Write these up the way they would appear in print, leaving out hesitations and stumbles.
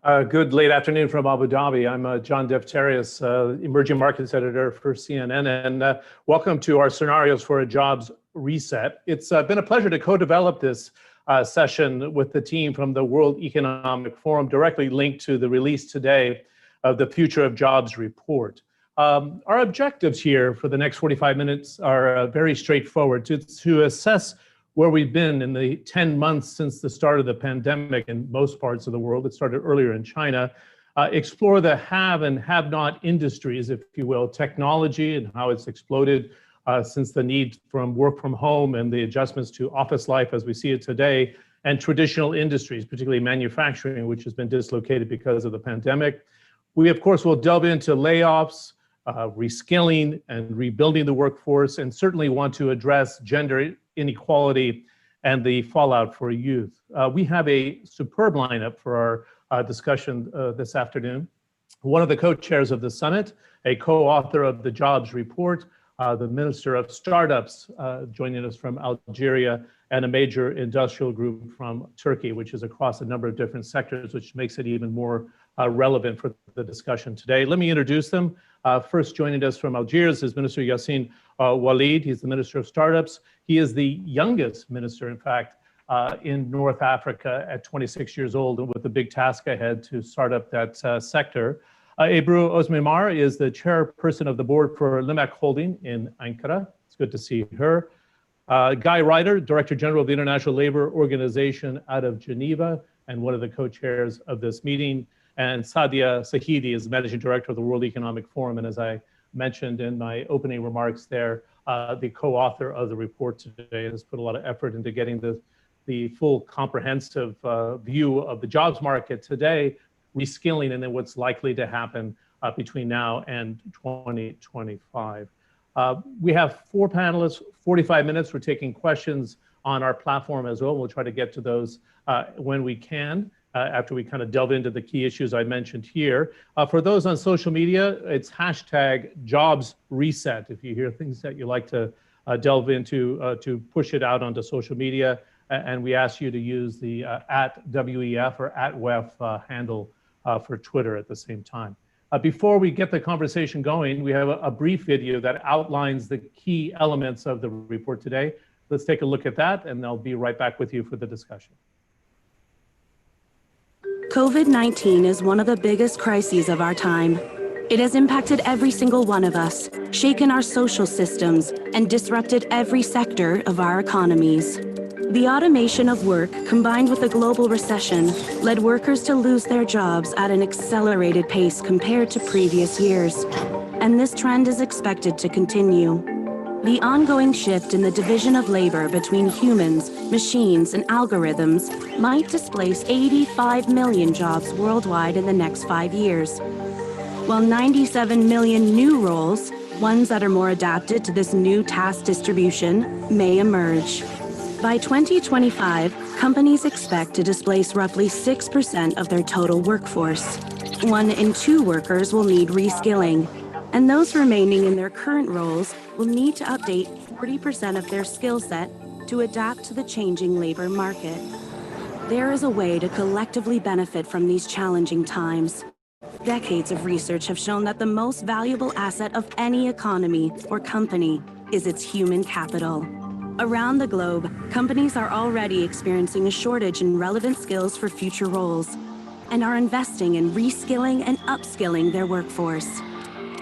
Good late afternoon from Abu Dhabi. I'm John Defterios, Emerging Markets Editor for CNN, and welcome to our Scenarios for a Jobs Reset. It's been a pleasure to co-develop this session with the team from the World Economic Forum, directly linked to the release today of the Future of Jobs report. Our objectives here for the next 45 minutes are very straightforward: to assess where we've been in the 10 months since the start of the pandemic in most parts of the world. It started earlier in China. Explore the have and have not industries, if you will, technology and how it's exploded since the need from work from home and the adjustments to office life as we see it today, and traditional industries, particularly manufacturing, which has been dislocated because of the pandemic. We, of course, will delve into layoffs, reskilling and rebuilding the workforce, and certainly want to address gender inequality and the fallout for youth. We have a superb lineup for our discussion this afternoon. One of the co-chairs of the summit, a co-author of the jobs report, the Minister of Startups joining us from Algeria, and a major industrial group from Turkey, which is across a number of different sectors, which makes it even more relevant for the discussion today. Let me introduce them. First joining us from Algiers is Minister Yassine Walid. He's the Minister of Startups. He is the youngest minister, in fact, in North Africa at 26 years old, and with a big task ahead to start up that sector. Ebru Ozmimar is the chairperson of the board for Limak Holding in Ankara. It's good to see her. Guy Ryder, Director General of the International Labour Organization out of Geneva, and one of the co-chairs of this meeting. And Sadia Sahidi is Managing Director of the World Economic Forum, and as I mentioned in my opening remarks there, the co-author of the report today, has put a lot of effort into getting the full comprehensive view of the jobs market today, reskilling, and then what's likely to happen between now and 2025. We have 4 panelists, 45 minutes. We're taking questions on our platform as well. We'll try to get to those when we can. After we kind of delve into the key issues I mentioned here. For those on social media, it's hashtag jobs reset. If you hear things that you like to delve into, to push it out onto social media. And we ask you to use the @WEF or @WEF handle for Twitter at the same time. Before we get the conversation going, we have a brief video that outlines the key elements of the report today. Let's take a look at that, and I'll be right back with you for the discussion. COVID-19 is one of the biggest crises of our time. It has impacted every single one of us, shaken our social systems, and disrupted every sector of our economies. The automation of work, combined with the global recession, led workers to lose their jobs at an accelerated pace compared to previous years. And this trend is expected to continue. The ongoing shift in the division of labor between humans, machines, and algorithms might displace 85 million jobs worldwide in the next 5 years, while 97 million new roles, ones that are more adapted to this new task distribution, may emerge. By 2025, companies expect to displace roughly 6% of their total workforce. 1 in 2 workers will need reskilling, and those remaining in their current roles will need to update 40% of their skill set to adapt to the changing labor market. There is a way to collectively benefit from these challenging times. Decades of research have shown that the most valuable asset of any economy or company is its human capital. Around the globe, companies are already experiencing a shortage in relevant skills for future roles and are investing in reskilling and upskilling their workforce.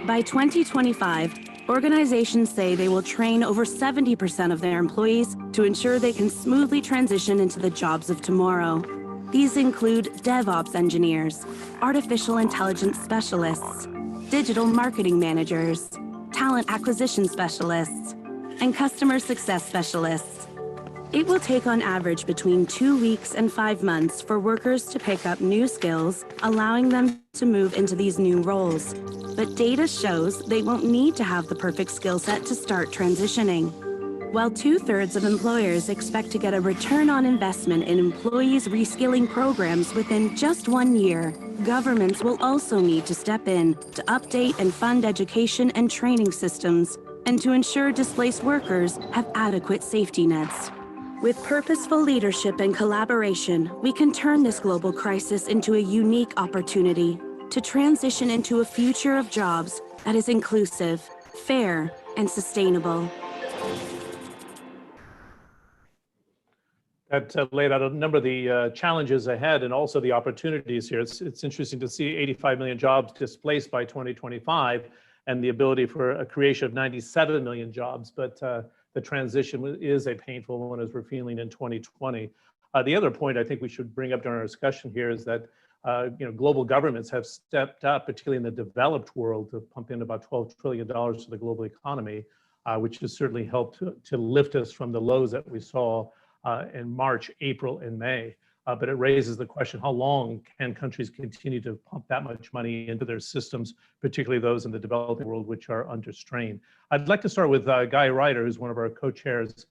By 2025, organizations say they will train over 70% of their employees to ensure they can smoothly transition into the jobs of tomorrow. These include DevOps engineers, artificial intelligence specialists, digital marketing managers, talent acquisition specialists, and customer success specialists. It will take on average between 2 weeks and 5 months for workers to pick up new skills, allowing them to move into these new roles. But data shows they won't need to have the perfect skill set to start transitioning. While 2/3 of employers expect to get a return on investment in employees' reskilling programs within just 1 year, governments will also need to step in to update and fund education and training systems and to ensure displaced workers have adequate safety nets. With purposeful leadership and collaboration, we can turn this global crisis into a unique opportunity to transition into a future of jobs that is inclusive, fair, and sustainable. That laid out a number of the challenges ahead and also the opportunities here. It's interesting to see 85 million jobs displaced by 2025 and the ability for a creation of 97 million jobs. But the transition is a painful one as we're feeling in 2020. The other point I think we should bring up during our discussion here is that global governments have stepped up, particularly in the developed world, to pump in about $12 trillion to the global economy, which has certainly helped to lift us from the lows that we saw in March, April, and May. But it raises the question, how long can countries continue to pump that much money into their systems, particularly those in the developing world, which are under strain? I'd like to start with Guy Ryder, who's one of our co-chairs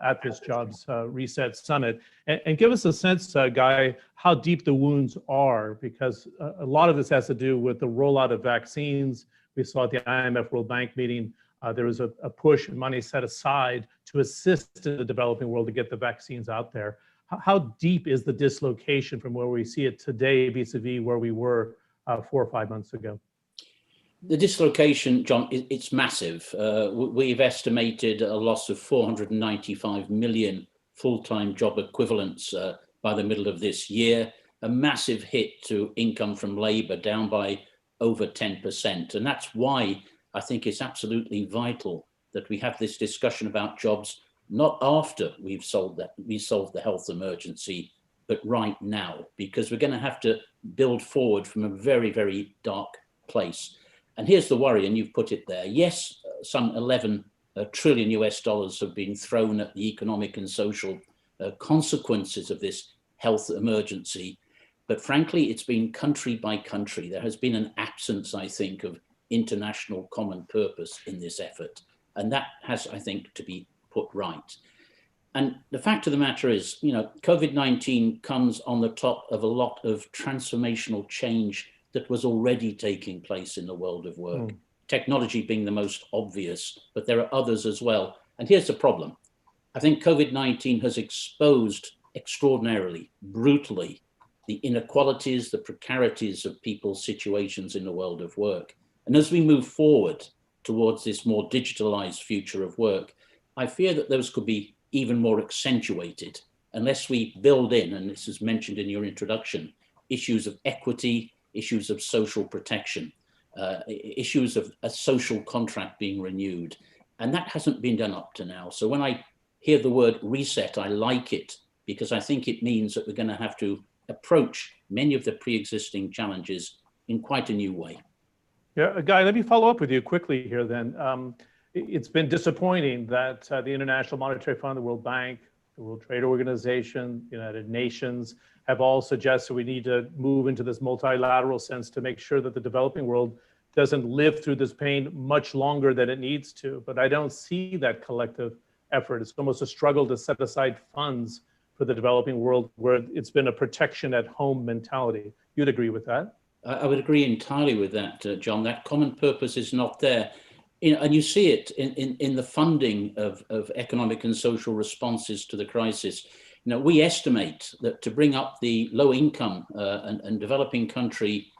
at this Jobs Reset Summit, and give us a sense, Guy, how deep the wounds are, because a lot of this has to do with the rollout of vaccines. We saw at the IMF World Bank meeting, there was a push and money set aside to assist the developing world to get the vaccines out there. How deep is the dislocation from where we see it today vis-a-vis where we were 4 or 5 months ago? The dislocation, John, it's massive. We've estimated a loss of 495 million full-time job equivalents by the middle of this year, a massive hit to income from labor, down by over 10%. And that's why I think it's absolutely vital that we have this discussion about jobs, not after we solved the health emergency, but right now, because we're going to have to build forward from a very, very dark place. And here's the worry, and you've put it there. Yes, some 11 trillion US dollars have been thrown at the economic and social consequences of this health emergency. But frankly, it's been country by country. There has been an absence, I think, of international common purpose in this effort. And that has, I think, to be put right. And the fact of the matter is, COVID-19 comes on the top of a lot of transformational change that was already taking place in the world of work. Technology being the most obvious, but there are others as well. And here's the problem. I think COVID-19 has exposed extraordinarily, brutally, the inequalities, the precarities of people's situations in the world of work. And as we move forward towards this more digitalized future of work, I fear that those could be even more accentuated unless we build in, and this is mentioned in your introduction, issues of equity, issues of social protection, issues of a social contract being renewed. And that hasn't been done up to now. So when I hear the word reset, I like it, because I think it means that we're going to have to approach many of the pre-existing challenges in quite a new way. Yeah, Guy, let me follow up with you quickly here then. It's been disappointing that the International Monetary Fund, the World Bank, the World Trade Organization, United Nations have all suggested we need to move into this multilateral sense to make sure that the developing world doesn't live through this pain much longer than it needs to. But I don't see that collective effort. It's almost a struggle to set aside funds for the developing world where it's been a protection at home mentality. You'd agree with that? I would agree entirely with that, John. That common purpose is not there. And you see it in the funding of economic and social responses to the crisis. We estimate that to bring up the low income and developing country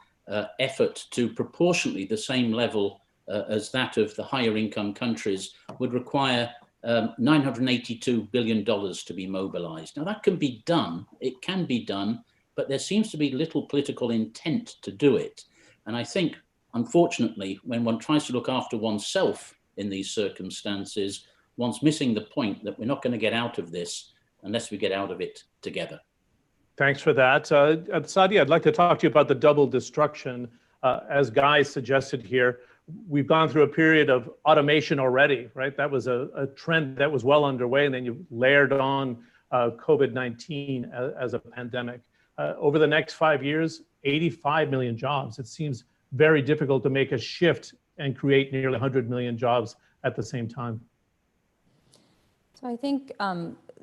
effort to proportionately the same level as that of the higher income countries would require $982 billion to be mobilized. Now that can be done, it can be done, but there seems to be little political intent to do it. And I think, unfortunately, when one tries to look after oneself in these circumstances, one's missing the point that we're not going to get out of this unless we get out of it together. Thanks for that. Sadia, I'd like to talk to you about the double destruction. As Guy suggested here, we've gone through a period of automation already, right? That was a trend that was well underway, and then you layered on COVID-19 as a pandemic. Over the next 5 years, 85 million jobs. It seems very difficult to make a shift and create nearly 100 million jobs at the same time. So I think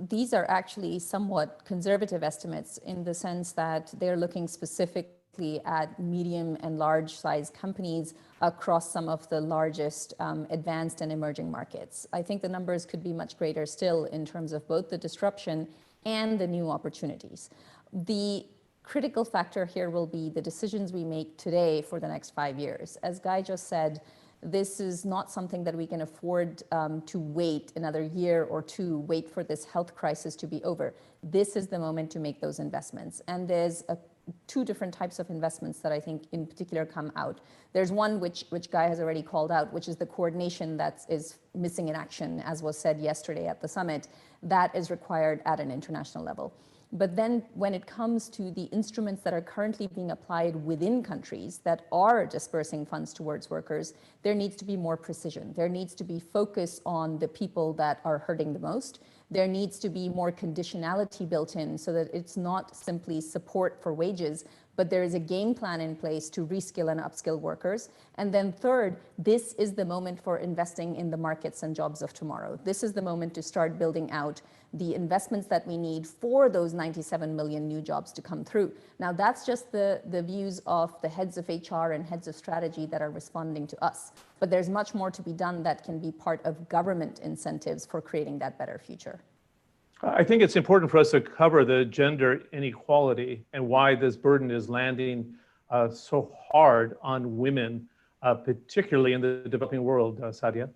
these are actually somewhat conservative estimates in the sense that they're looking specific at medium and large size companies across some of the largest advanced and emerging markets. I think the numbers could be much greater still in terms of both the disruption and the new opportunities. The critical factor here will be the decisions we make today for the next 5 years. As Guy just said, this is not something that we can afford to wait another year or two, wait for this health crisis to be over. This is the moment to make those investments. And there's two different types of investments that I think in particular come out. There's one which Guy has already called out, which is the coordination that is missing in action, as was said yesterday at the summit. That is required at an international level. But then when it comes to the instruments that are currently being applied within countries that are dispersing funds towards workers, there needs to be more precision. There needs to be focus on the people that are hurting the most. There needs to be more conditionality built in so that it's not simply support for wages, but there is a game plan in place to reskill and upskill workers. And then third, this is the moment for investing in the markets and jobs of tomorrow. This is the moment to start building out the investments that we need for those 97 million new jobs to come through. Now, that's just the views of the heads of HR and heads of strategy that are responding to us. But there's much more to be done that can be part of government incentives for creating that better future. I think it's important for us to cover the gender inequality and why this burden is landing so hard on women, particularly in the developing world, Sadia.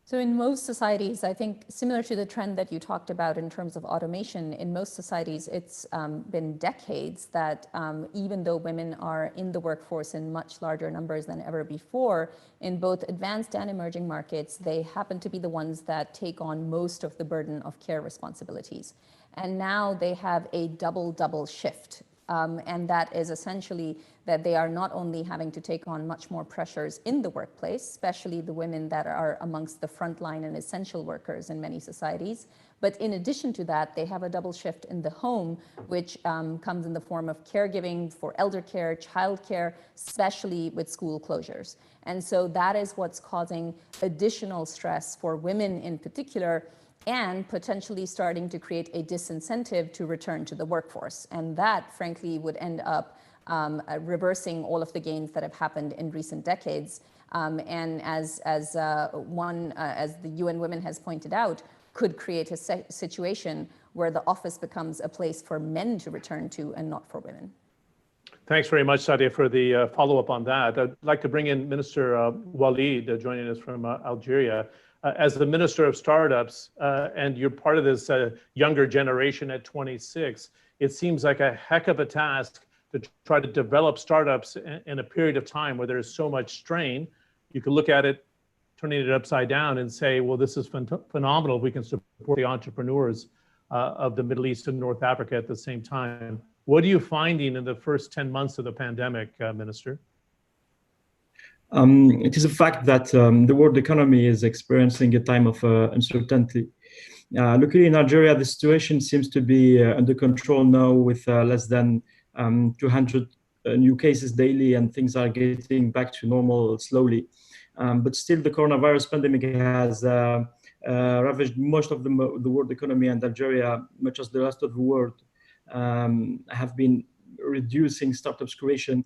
So in most societies, I think similar to the trend that you talked about in terms of automation, in most societies, it's been decades that even though women are in the workforce in much larger numbers than ever before, in both advanced and emerging markets, they happen to be the ones that take on most of the burden of care responsibilities. And now they have a double shift. And that is essentially that they are not only having to take on much more pressures in the workplace, especially the women that are amongst the frontline and essential workers in many societies, but in addition to that, they have a double shift in the home, which comes in the form of caregiving for elder care, child care, especially with school closures. And so that is what's causing additional stress for women in particular, and potentially starting to create a disincentive to return to the workforce. And that, frankly, would end up reversing all of the gains that have happened in recent decades. And as the UN Women has pointed out, could create a situation where the office becomes a place for men to return to and not for women. Thanks very much, Sadia, for the follow-up on that. I'd like to bring in Minister Walid, joining us from Algeria. As the Minister of Startups, and you're part of this younger generation at 26, it seems like a heck of a task to try to develop startups in a period of time where there's so much strain. You could look at it, turning it upside down and say, well, this is phenomenal. We can support the entrepreneurs of the Middle East and North Africa at the same time. What are you finding in the first 10 months of the pandemic, Minister? It is a fact that the world economy is experiencing a time of uncertainty. Luckily, in Algeria, the situation seems to be under control now, with less than 200 new cases daily, and things are getting back to normal slowly. But still, the coronavirus pandemic has ravaged most of the world economy, and Algeria, much as the rest of the world, have been reducing startups creation.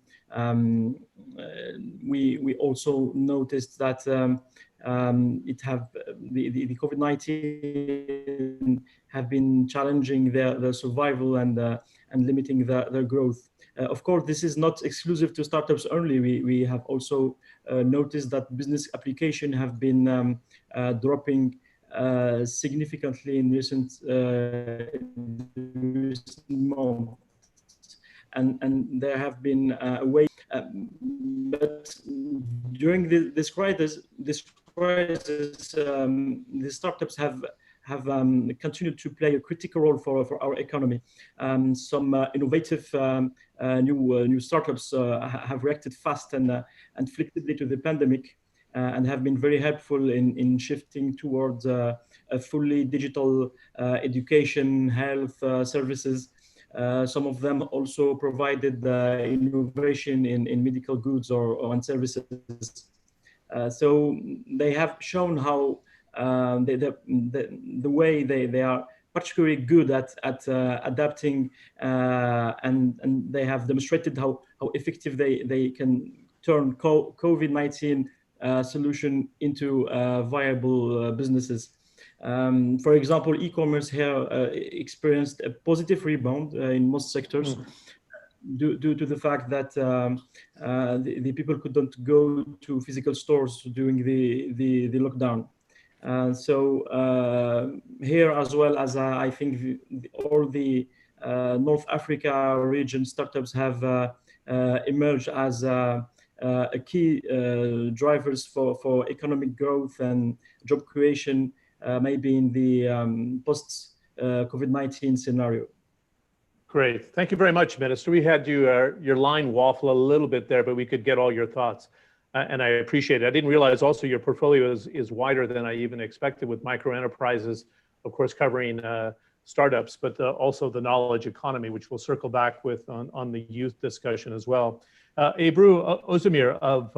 We also noticed that the COVID-19 have been challenging their survival and limiting their growth. Of course, this is not exclusive to startups only. We have also noticed that business application have been dropping significantly in recent months. And there have been a way, but during this crisis, the startups have continued to play a critical role for our economy. Some innovative new startups have reacted fast and flexibly to the pandemic, and have been very helpful in shifting towards a fully digital education, health services. Some of them also provided innovation in medical goods or services. So they have shown how the way they are particularly good at adapting, and they have demonstrated how effective they can turn COVID-19 solution into viable businesses. For example, e-commerce here experienced a positive rebound in most sectors due to the fact that the people couldn't go to physical stores during the lockdown. So here, as well as I think all the North Africa region startups have emerged as a key drivers for economic growth and job creation, maybe in the post-COVID-19 scenario. Great. Thank you very much, Minister. We had your line waffle a little bit there, but we could get all your thoughts. And I appreciate it. I didn't realize also your portfolio is wider than I even expected, with micro enterprises, of course, covering startups, but also the knowledge economy, which we'll circle back with on the youth discussion as well. Ebru Ozdemir of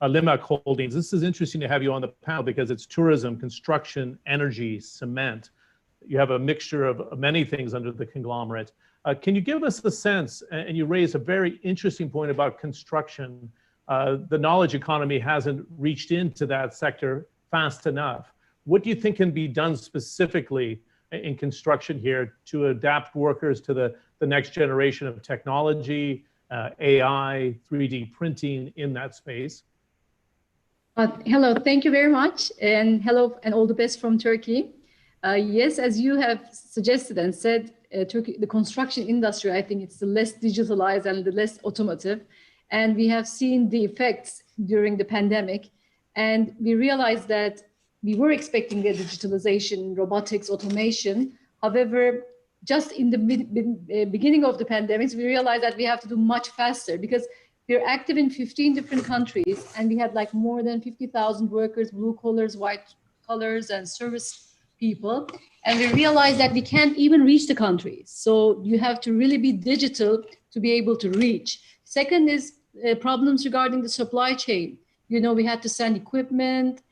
Limak Holdings. This is interesting to have you on the panel because it's tourism, construction, energy, cement. You have a mixture of many things under the conglomerate. Can you give us a sense, and you raise a very interesting point about construction, the knowledge economy hasn't reached into that sector fast enough. What do you think can be done specifically in construction here to adapt workers to the next generation of technology, AI, 3D printing in that space? Hello, thank you very much. And hello and all the best from Turkey. Yes, as you have suggested and said, Turkey, the construction industry, I think it's the less digitalized and the less automotive. And we have seen the effects during the pandemic. And we realized that we were expecting a digitalization, robotics, automation. However, just in the beginning of the pandemic, we realized that we have to do much faster because we're active in 15 different countries. And we had like more than 50,000 workers, blue collars, white collars, and service people. And we realized that we can't even reach the countries. So you have to really be digital to be able to reach. Second is problems regarding the supply chain. You know, we had to send equipment,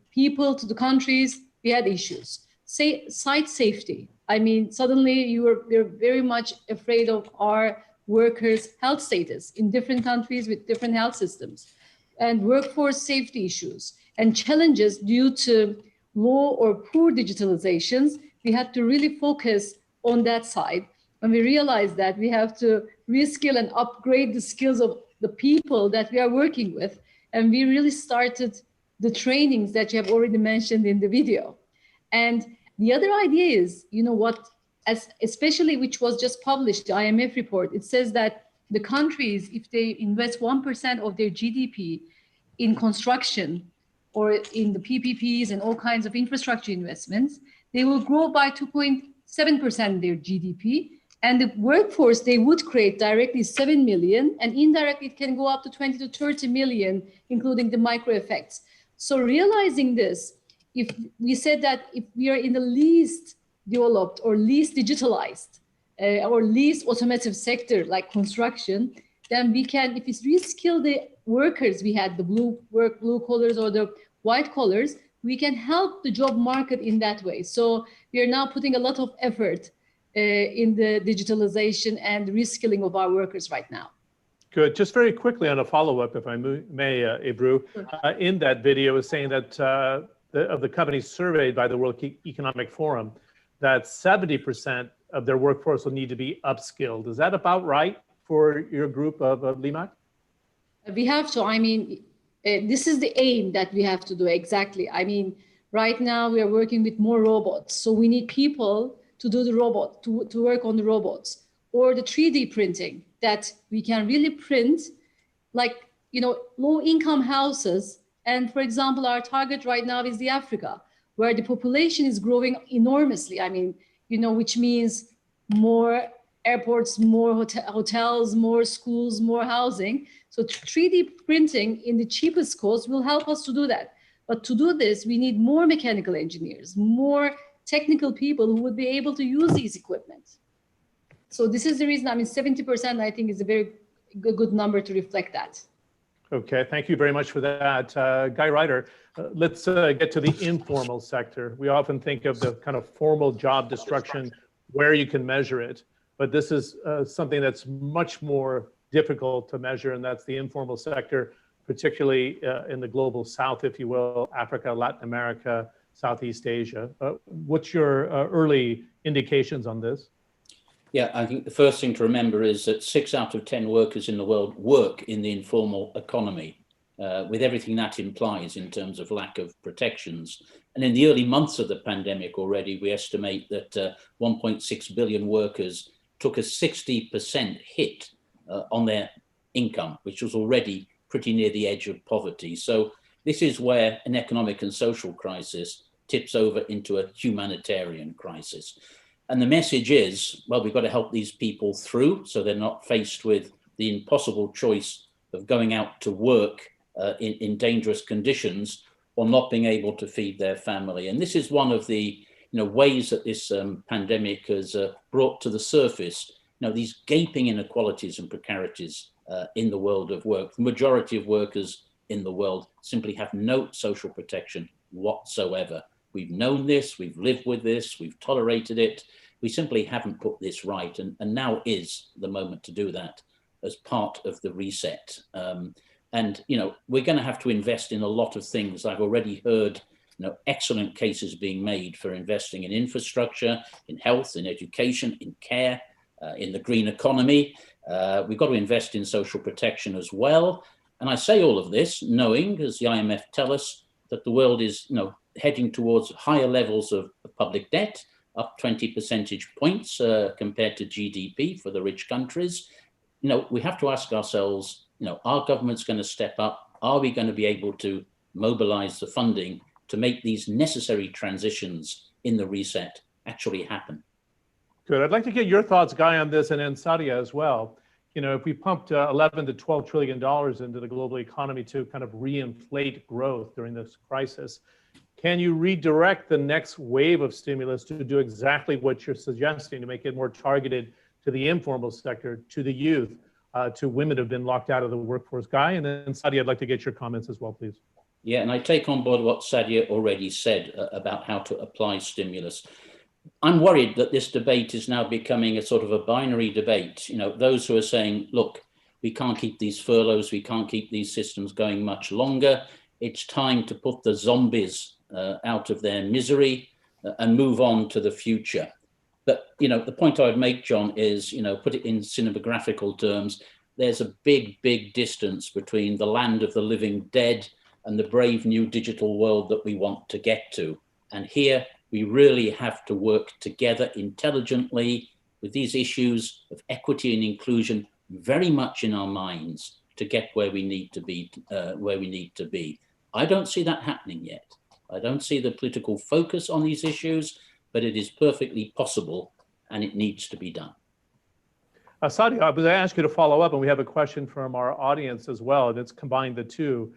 people to the countries. We had issues. Site safety. I mean, suddenly we're very much afraid of our workers' health status in different countries with different health systems, and workforce safety issues and challenges due to low or poor digitalizations. We had to really focus on that side. And we realized that we have to reskill and upgrade the skills of the people that we are working with. And we really started the trainings that you have already mentioned in the video. And the other idea is, you know what, especially which was just published, the IMF report, it says that the countries, if they invest 1% of their GDP in construction or in the PPPs and all kinds of infrastructure investments, they will grow by 2.7% their GDP. And the workforce they would create directly 7 million, and indirectly it can go up to 20 to 30 million, including the micro effects. So realizing this, if we said that if we are in the least developed or least digitalized or least automotive sector like construction, then we can, if we reskill the workers, we had the blue collars or the white collars, we can help the job market in that way. So we are now putting a lot of effort in the digitalization and reskilling of our workers right now. Good. Just very quickly on a follow-up, if I may, Ebru, in that video is saying that of the companies surveyed by the World Economic Forum, that 70% of their workforce will need to be upskilled. Is that about right for your group of Limak? We have to, I mean, this is the aim that we have to do exactly. I mean, right now we are working with more robots. So we need people to do the robot, to work on the robots, or the 3D printing that we can really print like, you know, low income houses. And for example, our target right now is the Africa, where the population is growing enormously. I mean, you know, which means more airports, more hotels, more schools, more housing. So 3D printing in the cheapest cost will help us to do that. But to do this, we need more mechanical engineers, more technical people who would be able to use these equipment. So this is the reason, I mean, 70% I think is a very good number to reflect that. Okay, thank you very much for that. Guy Ryder, let's get to the informal sector. We often think of the kind of formal job destruction where you can measure it, but this is something that's much more difficult to measure, and that's the informal sector, particularly in the global south, if you will, Africa, Latin America, Southeast Asia. What's your early indications on this? Yeah, I think the first thing to remember is that 6 out of 10 workers in the world work in the informal economy, with everything that implies in terms of lack of protections. And in the early months of the pandemic already, we estimate that 1.6 billion workers took a 60% hit on their income, which was already pretty near the edge of poverty. So this is where an economic and social crisis tips over into a humanitarian crisis. And the message is, well, we've got to help these people through so they're not faced with the impossible choice of going out to work in dangerous conditions or not being able to feed their family. And this is one of the ways that this pandemic has brought to the surface these gaping inequalities and precarities in the world of work. The majority of workers in the world simply have no social protection whatsoever. We've known this, we've lived with this, we've tolerated it. We simply haven't put this right. And now is the moment to do that as part of the reset. And we're going to have to invest in a lot of things. I've already heard excellent cases being made for investing in infrastructure, in health, in education, in care, in the green economy. We've got to invest in social protection as well. And I say all of this knowing, as the IMF tell us, that the world is heading towards higher levels of public debt, up 20 percentage points compared to GDP for the rich countries. We have to ask ourselves, are governments going to step up? Are we going to be able to mobilize the funding to make these necessary transitions in the reset actually happen? Good. I'd like to get your thoughts, Guy, on this, and then Sadia as well. If we pumped 11 to 12 trillion dollars into the global economy to kind of reinflate growth during this crisis, can you redirect the next wave of stimulus to do exactly what you're suggesting, to make it more targeted to the informal sector, to the youth, to women who have been locked out of the workforce? Guy, and then Sadia, I'd like to get your comments as well, please. Yeah, and I take on board what Sadia already said about how to apply stimulus. I'm worried that this debate is now becoming a sort of a binary debate. Those who are saying, look, we can't keep these furloughs, we can't keep these systems going much longer. It's time to put the zombies out of their misery and move on to the future. But, the point I would make, John, is, put it in cinematographical terms, there's a big, big distance between the land of the living dead and the brave new digital world that we want to get to. And here, we really have to work together intelligently with these issues of equity and inclusion very much in our minds to get where we need to be. I don't see that happening yet. I don't see the political focus on these issues, but it is perfectly possible and it needs to be done. Sadia, I was going to ask you to follow up, and we have a question from our audience as well that's combined the two.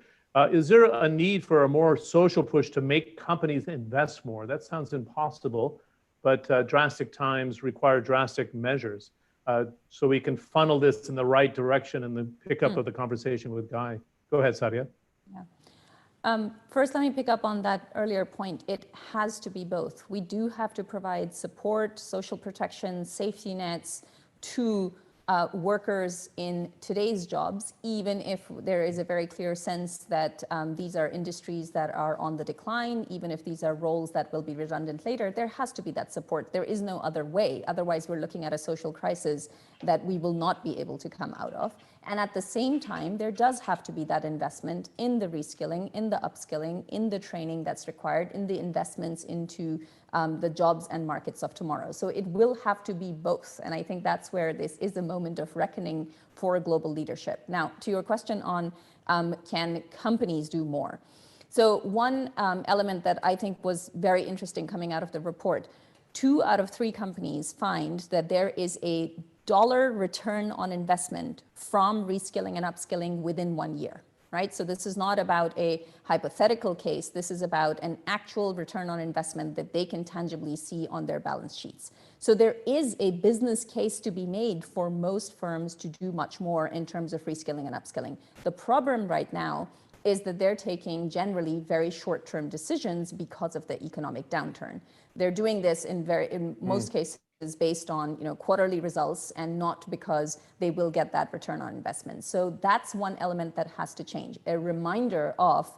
Is there a need for a more social push to make companies invest more? That sounds impossible, but drastic times require drastic measures. So we can funnel this in the right direction in the pickup of the conversation with Guy. Go ahead, Sadia. Yeah. First, let me pick up on that earlier point. It has to be both. We do have to provide support, social protection, safety nets to workers in today's jobs, even if there is a very clear sense that these are industries that are on the decline, even if these are roles that will be redundant later, there has to be that support. There is no other way. Otherwise, we're looking at a social crisis that we will not be able to come out of. And at the same time, there does have to be that investment in the reskilling, in the upskilling, in the training that's required, in the investments into the jobs and markets of tomorrow. So it will have to be both. And I think that's where this is a moment of reckoning for global leadership. Now, to your question on can companies do more? So one element that I think was very interesting coming out of the report, 2 out of 3 companies find that there is a dollar return on investment from reskilling and upskilling within 1 year. right? So this is not about a hypothetical case. This is about an actual return on investment that they can tangibly see on their balance sheets. So there is a business case to be made for most firms to do much more in terms of reskilling and upskilling. The problem right now is that they're taking generally very short-term decisions because of the economic downturn. They're doing this in most cases based on quarterly results and not because they will get that return on investment. So that's one element that has to change. A reminder of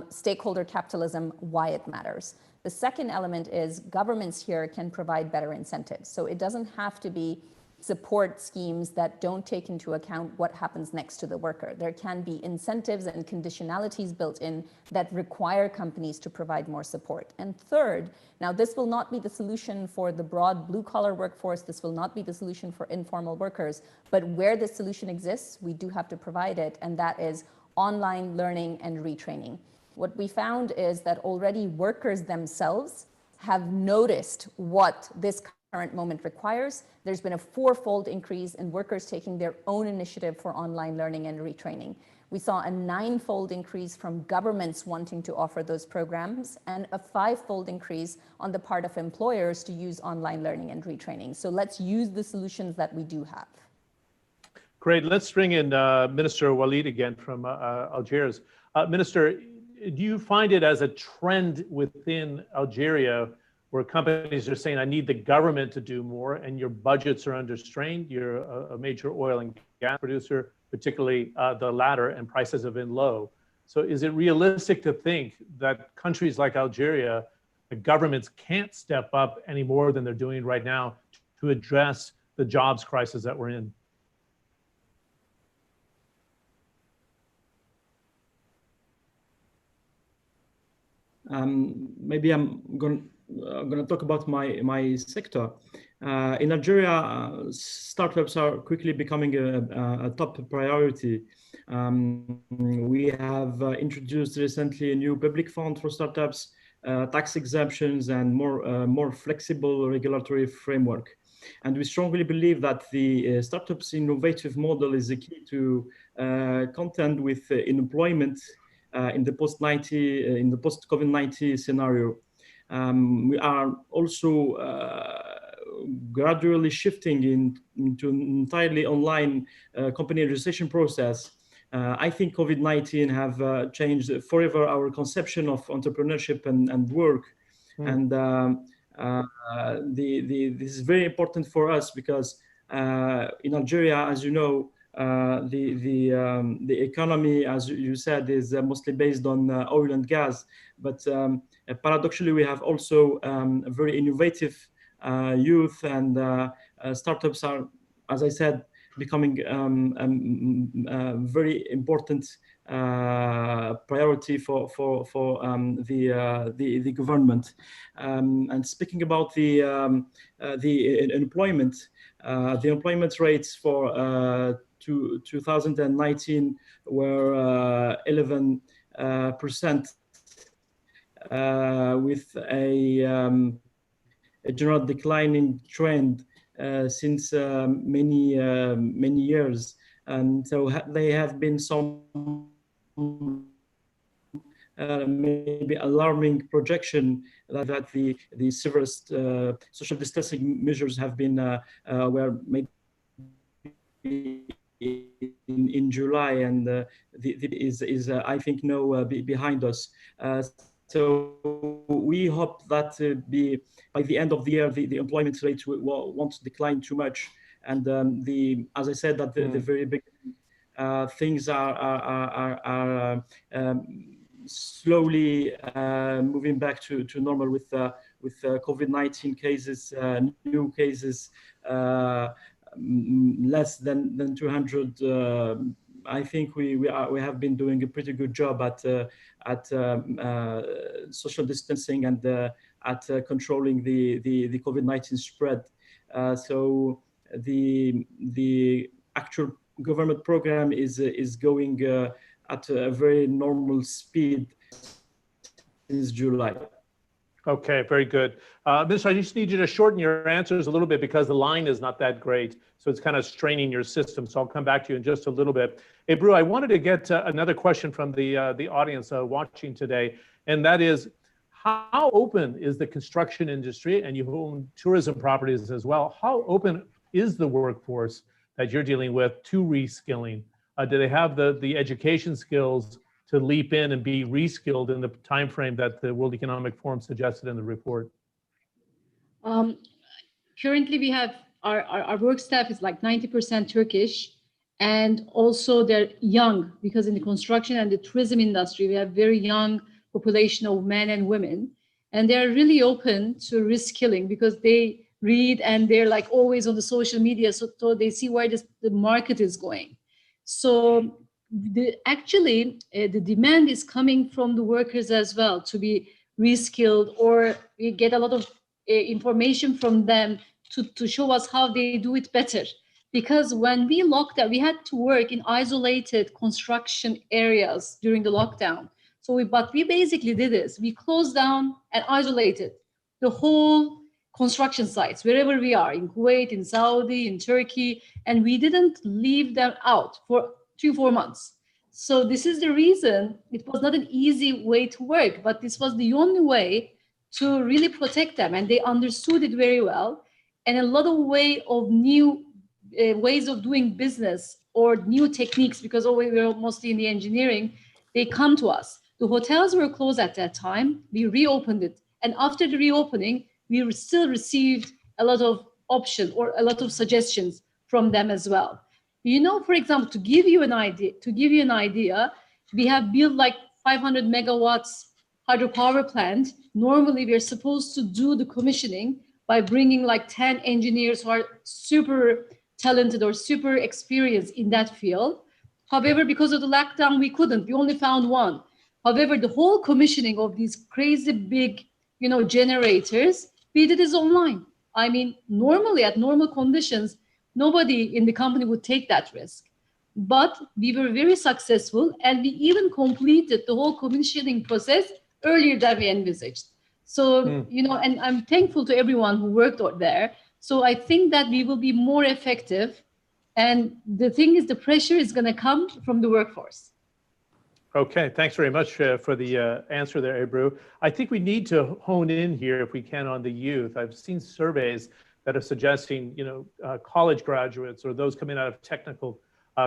stakeholder capitalism, why it matters. The second element is governments here can provide better incentives. So it doesn't have to be support schemes that don't take into account what happens next to the worker. There can be incentives and conditionalities built in that require companies to provide more support. And third, now this will not be the solution for the broad blue-collar workforce, this will not be the solution for informal workers, but where the solution exists, we do have to provide it, and that is online learning and retraining. What we found is that already workers themselves have noticed what this current moment requires. There's been a fourfold increase in workers taking their own initiative for online learning and retraining. We saw a ninefold increase from governments wanting to offer those programs and a fivefold increase on the part of employers to use online learning and retraining. So let's use the solutions that we do have. Great. Let's bring in Minister Walid again from Algiers. Minister, do you find it as a trend within Algeria where companies are saying, I need the government to do more, and your budgets are under strain? You're a major oil and gas producer, particularly the latter, and prices have been low. So is it realistic to think that countries like Algeria, the governments can't step up any more than they're doing right now to address the jobs crisis that we're in? Maybe I'm going to talk about my sector. In Algeria, startups are quickly becoming a top priority. We have introduced recently a new public fund for startups, tax exemptions, and more flexible regulatory framework. And we strongly believe that the startups' innovative model is the key to contend with unemployment in the post-COVID-19 scenario. We are also gradually shifting into an entirely online company registration process. I think COVID-19 have changed forever our conception of entrepreneurship and work. And this is very important for us because in Algeria, as you know, the economy, as you said, is mostly based on oil and gas. But paradoxically, we have also a very innovative youth, and startups are, as I said, becoming a very important priority for the government. And speaking about the employment, the employment rates for 2019 were 11%, with a general declining trend since many years. And so they have been some maybe alarming projection that the severest social distancing measures have been were maybe in July, and is I think now behind us. So we hope that by the end of the year, the employment rate won't decline too much. And as I said at the very beginning, things are slowly moving back to normal with COVID-19 cases, new cases, less than 200. I think we have been doing a pretty good job at social distancing and at controlling the COVID-19 spread. So the actual government program is going at a very normal speed since July. Okay, very good. Minister, I just need you to shorten your answers a little bit because the line is not that great. So it's kind of straining your system. So I'll come back to you in just a little bit. Ebru, I wanted to get another question from the audience watching today, and that is, how open is the construction industry, and you own tourism properties as well, how open is the workforce that you're dealing with to reskilling? Do they have the education skills to leap in and be reskilled in the time frame that the World Economic Forum suggested in the report? Currently, we have our work staff is like 90% Turkish, and also they're young, because in the construction and the tourism industry, we have very young population of men and women, and they're really open to reskilling because they read and they're like always on the social media, so they see where the market is going. So actually, the demand is coming from the workers as well to be reskilled, or we get a lot of information from them to show us how they do it better. Because when we locked down, we had to work in isolated construction areas during the lockdown. So what we basically did is we closed down and isolated the whole construction sites, wherever we are, in Kuwait, in Saudi, in Turkey, and we didn't leave them out for 3-4 months. So this is the reason it was not an easy way to work, but this was the only way to really protect them, and they understood it very well. And a lot of new ways of doing business or new techniques, because we were mostly in the engineering, they come to us. The hotels were closed at that time. We reopened it. And after the reopening, we still received a lot of options or a lot of suggestions from them as well. You know, for example, to give you an idea, we have built like 500 megawatts hydropower plant. Normally, we're supposed to do the commissioning by bringing like 10 engineers who are super talented or super experienced in that field. However, because of the lockdown, we couldn't. We only found one. However, the whole commissioning of these crazy big, generators, we did is online. I mean, normally at normal conditions, nobody in the company would take that risk. But we were very successful, and we even completed the whole commissioning process earlier than we envisaged. So, and I'm thankful to everyone who worked out there. So I think that we will be more effective. And the thing is, the pressure is going to come from the workforce. Okay, thanks very much for the answer there, Ebru. I think we need to hone in here, if we can, on the youth. I've seen surveys that are suggesting, college graduates or those coming out of technical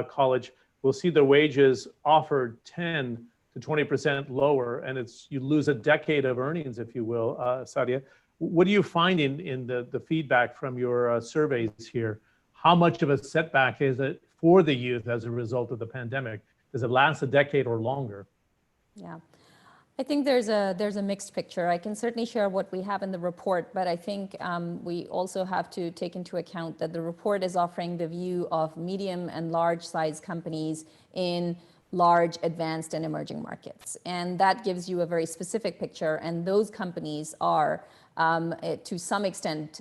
college will see their wages offered 10 to 20% lower, and you lose a decade of earnings, if you will. Sadia, what are you finding in the feedback from your surveys here? How much of a setback is it for the youth as a result of the pandemic? Does it last a decade or longer? Yeah, I think there's a mixed picture. I can certainly share what we have in the report, but I think we also have to take into account that the report is offering the view of medium and large size companies in large, advanced, and emerging markets. And that gives you a very specific picture. And those companies are, to some extent,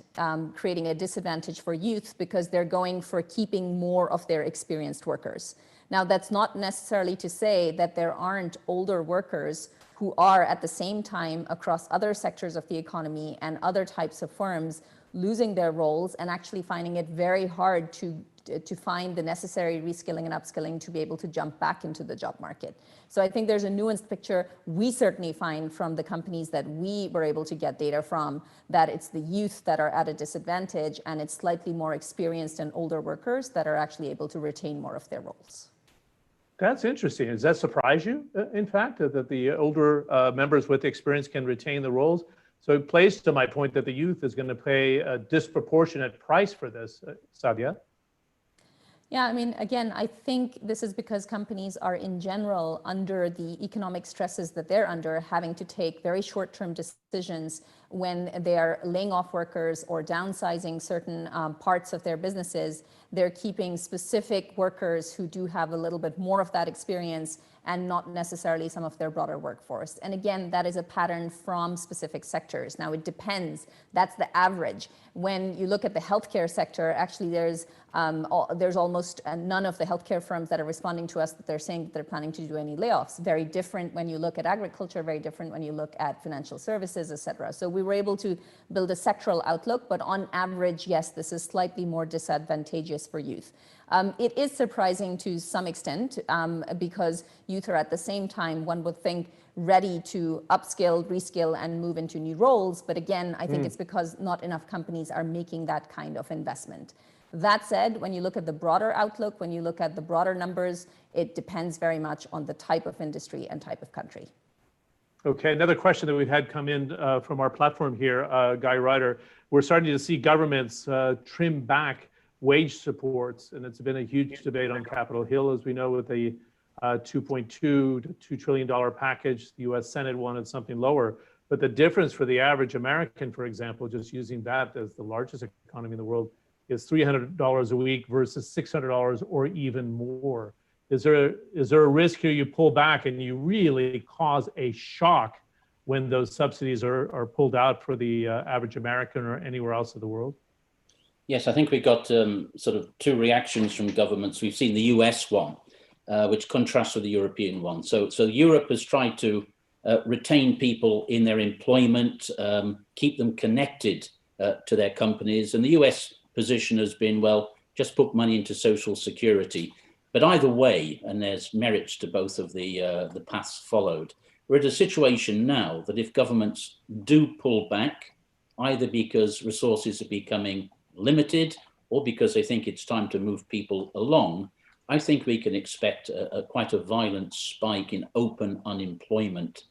creating a disadvantage for youth because they're going for keeping more of their experienced workers. Now, that's not necessarily to say that there aren't older workers who are at the same time across other sectors of the economy and other types of firms losing their roles and actually finding it very hard to find the necessary reskilling and upskilling to be able to jump back into the job market. So I think there's a nuanced picture. We certainly find from the companies that we were able to get data from that it's the youth that are at a disadvantage, and it's slightly more experienced and older workers that are actually able to retain more of their roles. That's interesting. Does that surprise you, in fact, that the older members with experience can retain the roles? So it plays to my point that the youth is going to pay a disproportionate price for this, Sadia. Yeah, I mean, again, I think this is because companies are in general under the economic stresses that they're under, having to take very short-term decisions when they're laying off workers or downsizing certain parts of their businesses, they're keeping specific workers who do have a little bit more of that experience and not necessarily some of their broader workforce. And again, that is a pattern from specific sectors. Now, it depends. That's the average. When you look at the healthcare sector, actually there's almost none of the healthcare firms that are responding to us that they're saying that they're planning to do any layoffs. Very different when you look at agriculture, very different when you look at financial services, et cetera. So we were able to build a sectoral outlook, but on average, yes, this is slightly more disadvantageous for youth. It is surprising to some extent because youth are at the same time, one would think, ready to upskill, reskill, and move into new roles. But again, I think it's because not enough companies are making that kind of investment. That said, when you look at the broader outlook, when you look at the broader numbers, it depends very much on the type of industry and type of country. Okay, another question that we've had come in from our platform here, Guy Ryder. We're starting to see governments trim back wage supports, and it's been a huge debate on Capitol Hill, as we know, with the $2.2 to $2 trillion package. The US Senate wanted something lower. But the difference for the average American, for example, just using that as the largest economy in the world, is $300 a week versus $600 or even more. Is there a risk here you pull back and you really cause a shock when those subsidies are pulled out for the average American or anywhere else in the world? Yes, I think we got sort of two reactions from governments. We've seen the US one, which contrasts with the European one. So Europe has tried to retain people in their employment, keep them connected to their companies. And the US position has been, well, just put money into social security. But either way, and there's merits to both of the paths followed, we're at a situation now that if governments do pull back, either because resources are becoming limited or because they think it's time to move people along, I think we can expect quite a violent spike in open unemployment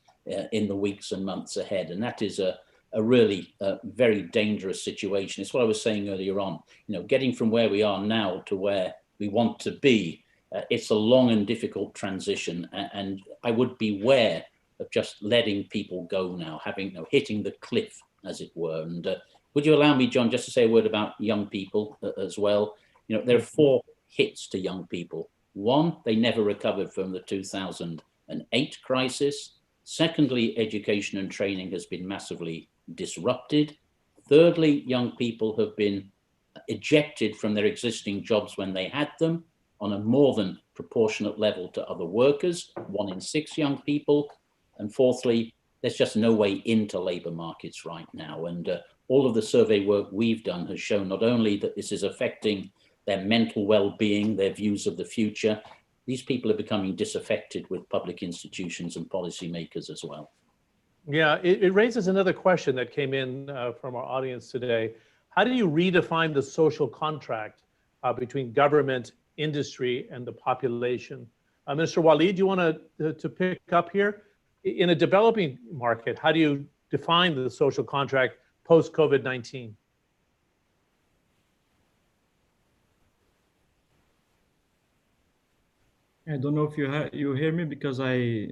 in the weeks and months ahead. And that is a really very dangerous situation. It's what I was saying earlier on, getting from where we are now to where we want to be. It's a long and difficult transition. And I would beware of just letting people go now, hitting the cliff, as it were. And would you allow me, John, just to say a word about young people as well? There are four hits to young people. One, they never recovered from the 2008 crisis. Secondly, education and training has been massively disrupted. Thirdly, young people have been ejected from their existing jobs when they had them on a more than proportionate level to other workers, 1 in 6 young people. And fourthly, there's just no way into labor markets right now. And all of the survey work we've done has shown not only that this is affecting their mental well-being, their views of the future, these people are becoming disaffected with public institutions and policymakers as well. Yeah, it raises another question that came in from our audience today. How do you redefine the social contract between government, industry, and the population? Mr. Walid, do you want to pick up here? In a developing market, how do you define the social contract post-COVID-19? I don't know if you hear me because I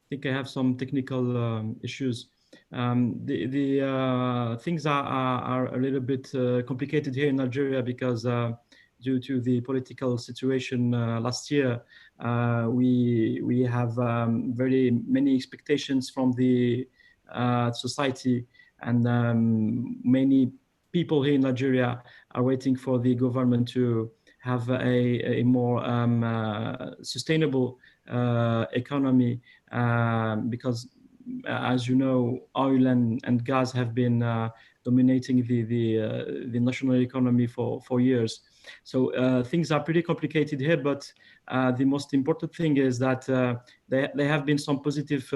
think I have some technical issues. The things are a little bit complicated here in Algeria because due to the political situation last year, we have very many expectations from the society, and many people here in Algeria are waiting for the government to have a more sustainable economy because, as you know, oil and gas have been dominating the national economy for years. So things are pretty complicated here, but the most important thing is that there have been some positive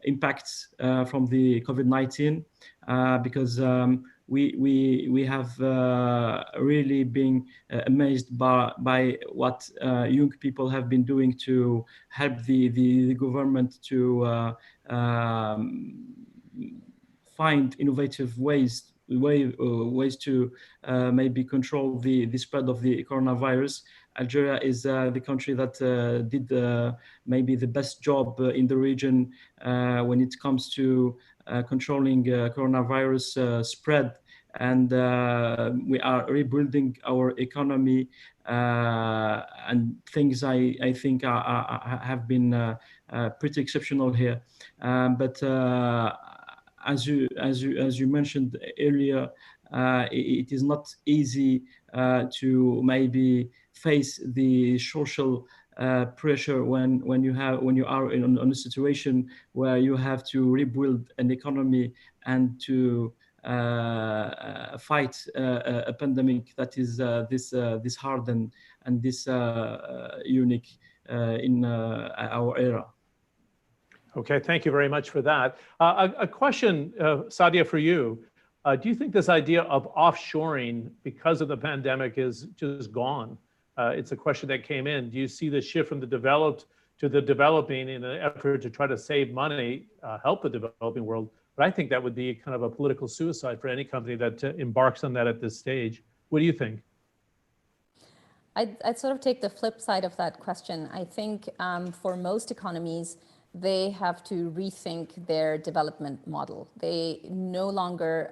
impacts from the COVID-19 because we have really been amazed by what young people have been doing to help the government to find innovative ways to maybe control the spread of the coronavirus. Algeria is the country that did maybe the best job in the region when it comes to controlling coronavirus spread, and we are rebuilding our economy, and things I think have been pretty exceptional here. But as you mentioned earlier, it is not easy to maybe face the social pressure when you are in a situation where you have to rebuild an economy and to fight a pandemic that is this hard and this unique in our era. Okay, thank you very much for that. A question, Sadia, for you. Do you think this idea of offshoring because of the pandemic is just gone? It's a question that came in. Do you see the shift from the developed to the developing in an effort to try to save money, help the developing world? But I think that would be kind of a political suicide for any company that embarks on that at this stage. What do you think? I'd sort of take the flip side of that question. I think for most economies, they have to rethink their development model. They no longer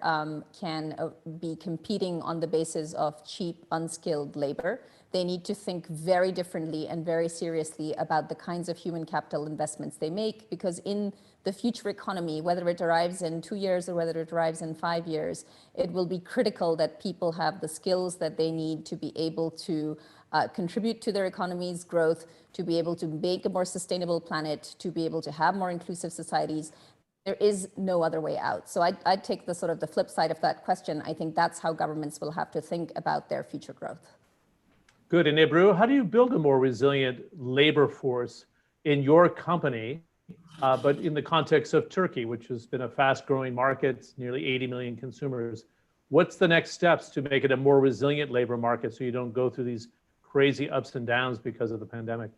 can be competing on the basis of cheap, unskilled labor. They need to think very differently and very seriously about the kinds of human capital investments they make, because in the future economy, whether it arrives in 2 years or whether it arrives in 5 years, it will be critical that people have the skills that they need to be able to contribute to their economy's growth, to be able to make a more sustainable planet, to be able to have more inclusive societies. There is no other way out. So I'd take the sort of the flip side of that question. I think that's how governments will have to think about their future growth. Good. And Ebru, how do you build a more resilient labor force in your company, but in the context of Turkey, which has been a fast-growing market, nearly 80 million consumers? What's the next steps to make it a more resilient labor market so you don't go through these crazy ups and downs because of the pandemic?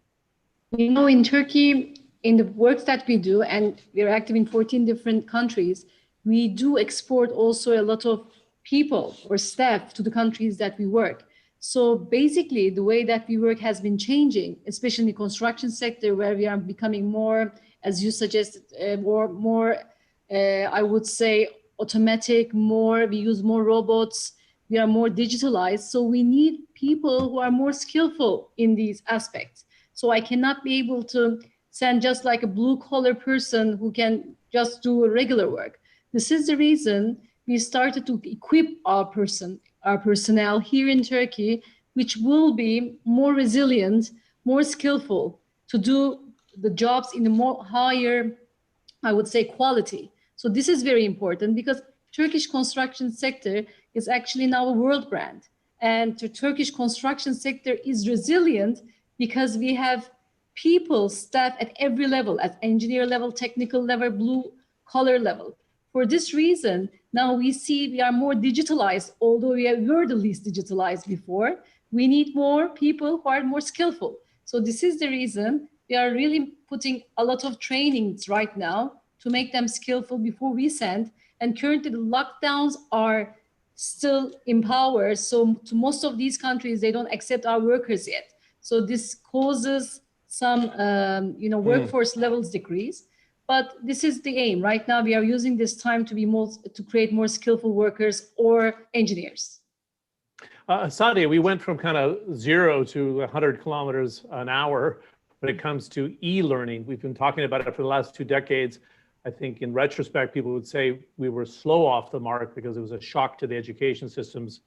You know, in Turkey, in the work that we do, and we're active in 14 different countries, we do export also a lot of people or staff to the countries that we work. So basically, the way that we work has been changing, especially in the construction sector, where we are becoming more, as you suggested, more, I would say, automatic, we use more robots, we are more digitalized. So we need people who are more skillful in these aspects. So I cannot be able to send just like a blue collar person who can just do regular work. This is the reason we started to equip our personnel here in Turkey, which will be more resilient, more skillful to do the jobs in a more higher, I would say, quality. So this is very important because Turkish construction sector is actually now a world brand. And the Turkish construction sector is resilient because we have people, staff at every level, at engineer level, technical level, blue collar level. For this reason, now we see we are more digitalized, although we were the least digitalized before. We need more people who are more skillful. So this is the reason we are really putting a lot of trainings right now to make them skillful before we send. And currently the lockdowns are still in power. So to most of these countries, they don't accept our workers yet. So this causes some, workforce levels decrease. But this is the aim. Right now, we are using this time to create more skillful workers or engineers. Sadia, we went from kind of 0 to 100 kilometers an hour when it comes to e-learning. We've been talking about it for the last 2 decades. I think in retrospect, people would say we were slow off the mark because it was a shock to the education systems,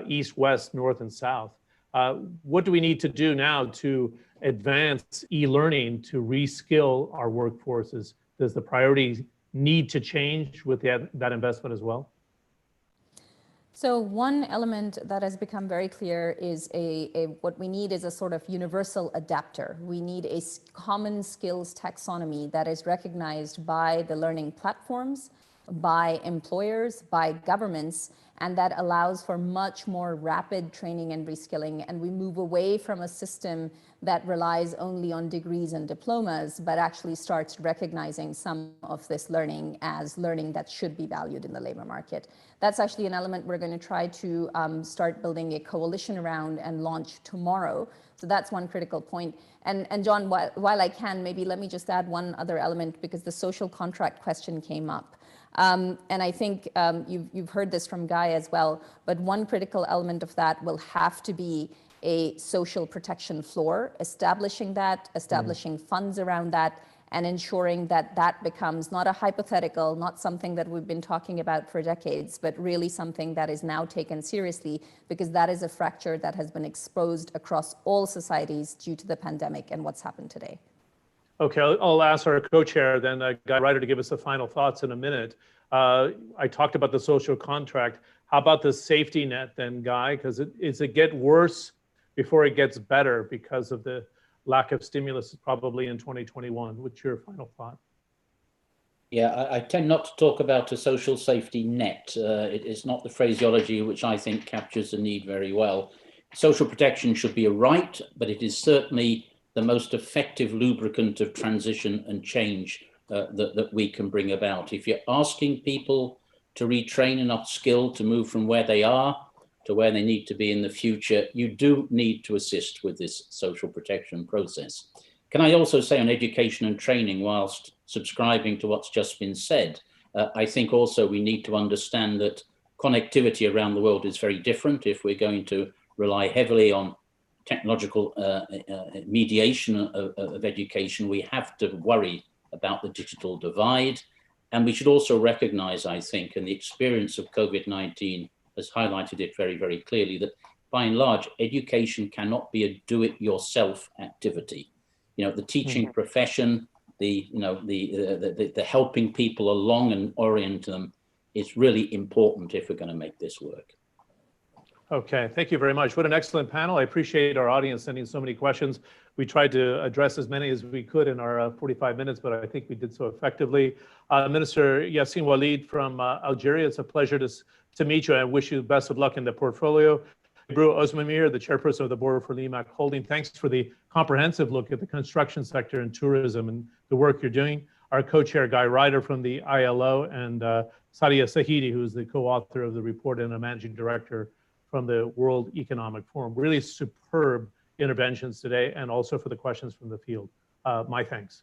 east, west, north, and south. What do we need to do now to advance e-learning to reskill our workforces? Does the priority need to change with that investment as well? So one element that has become very clear is what we need is a sort of universal adapter. We need a common skills taxonomy that is recognized by the learning platforms, by employers, by governments, and that allows for much more rapid training and reskilling. And we move away from a system that relies only on degrees and diplomas, but actually starts recognizing some of this learning as learning that should be valued in the labor market. That's actually an element we're going to try to start building a coalition around and launch tomorrow. So that's one critical point. And John, while I can, maybe let me just add one other element because the social contract question came up. And I think you've heard this from Guy as well, but one critical element of that will have to be a social protection floor, establishing funds around that, and ensuring that that becomes not a hypothetical, not something that we've been talking about for decades, but really something that is now taken seriously, because that is a fracture that has been exposed across all societies due to the pandemic and what's happened today. Okay, I'll ask our co-chair then, Guy Ryder, to give us the final thoughts in a minute. I talked about the social contract. How about the safety net then, Guy? Because it get worse before it gets better because of the lack of stimulus probably in 2021. What's your final thought? Yeah, I tend not to talk about a social safety net. It is not the phraseology which I think captures the need very well. Social protection should be a right, but it is certainly the most effective lubricant of transition and change that we can bring about. If you're asking people to retrain and upskill to move from where they are to where they need to be in the future, you do need to assist with this social protection process. Can I also say on education and training, whilst subscribing to what's just been said, I think also we need to understand that connectivity around the world is very different. If we're going to rely heavily on technological mediation of education, we have to worry about the digital divide. And we should also recognize, I think, and the experience of COVID-19 has highlighted it very, very clearly, that by and large, education cannot be a do-it-yourself activity. You know, the teaching profession, the helping people along and orient them is really important if we're going to make this work. Okay, thank you very much. What an excellent panel. I appreciate our audience sending so many questions. We tried to address as many as we could in our 45 minutes, but I think we did so effectively. Minister Yacine Walid from Algeria, it's a pleasure to meet you. I wish you the best of luck in the portfolio. Ebru Ozdemir, the chairperson of the board for Limak Holding, thanks for the comprehensive look at the construction sector and tourism and the work you're doing. Our co-chair, Guy Ryder from the ILO, and Sadia Sahidi, who's the co-author of the report and a managing director from the World Economic Forum. Really superb interventions today, and also for the questions from the field. My thanks.